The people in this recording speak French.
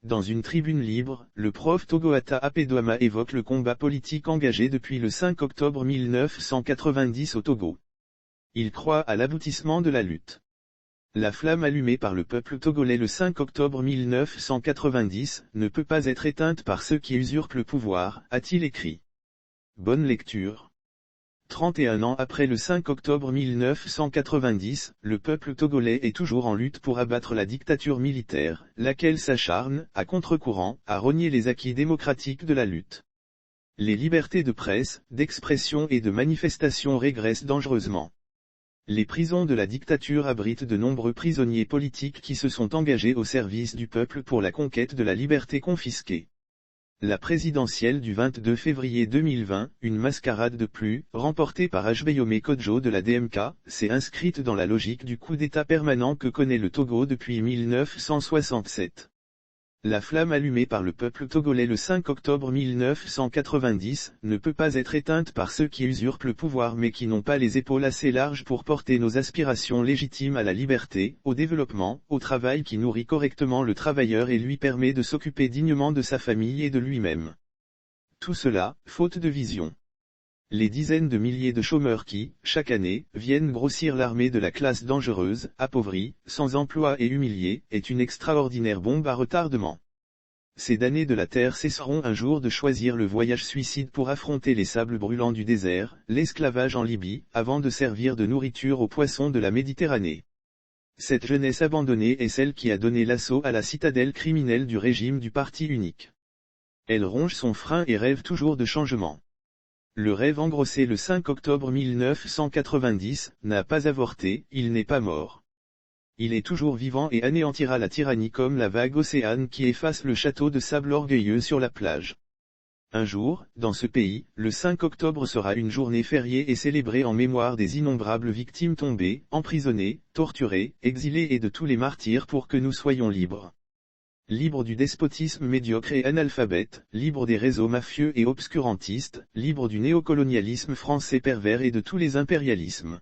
Dans une tribune libre, le prof Togoata Apedouama évoque le combat politique engagé depuis le 5 octobre 1990 au Togo. Il croit à l'aboutissement de la lutte. La flamme allumée par le peuple togolais le 5 octobre 1990 ne peut pas être éteinte par ceux qui usurpent le pouvoir, a-t-il écrit. Bonne lecture. 31 ans après le 5 octobre 1990, le peuple togolais est toujours en lutte pour abattre la dictature militaire, laquelle s'acharne, à contre-courant, à rogner les acquis démocratiques de la lutte. Les libertés de presse, d'expression et de manifestation régressent dangereusement. Les prisons de la dictature abritent de nombreux prisonniers politiques qui se sont engagés au service du peuple pour la conquête de la liberté confisquée. La présidentielle du 22 février 2020, une mascarade de plus, remportée par Ajbeyome Kodjo de la DMK, s'est inscrite dans la logique du coup d'État permanent que connaît le Togo depuis 1967. La flamme allumée par le peuple togolais le 5 octobre 1990 ne peut pas être éteinte par ceux qui usurpent le pouvoir mais qui n'ont pas les épaules assez larges pour porter nos aspirations légitimes à la liberté, au développement, au travail qui nourrit correctement le travailleur et lui permet de s'occuper dignement de sa famille et de lui-même. Tout cela, faute de vision. Les dizaines de milliers de chômeurs qui, chaque année, viennent grossir l'armée de la classe dangereuse, appauvrie, sans emploi et humiliée, est une extraordinaire bombe à retardement. Ces damnés de la terre cesseront un jour de choisir le voyage suicide pour affronter les sables brûlants du désert, l'esclavage en Libye, avant de servir de nourriture aux poissons de la Méditerranée. Cette jeunesse abandonnée est celle qui a donné l'assaut à la citadelle criminelle du régime du parti unique. Elle ronge son frein et rêve toujours de changement. Le rêve engrossé le 5 octobre 1990 n'a pas avorté, il n'est pas mort. Il est toujours vivant et anéantira la tyrannie comme la vague océane qui efface le château de sable orgueilleux sur la plage. Un jour, dans ce pays, le 5 octobre sera une journée fériée et célébrée en mémoire des innombrables victimes tombées, emprisonnées, torturées, exilées et de tous les martyrs pour que nous soyons libres. Libre du despotisme médiocre et analphabète, libre des réseaux mafieux et obscurantistes, libre du néocolonialisme français pervers et de tous les impérialismes.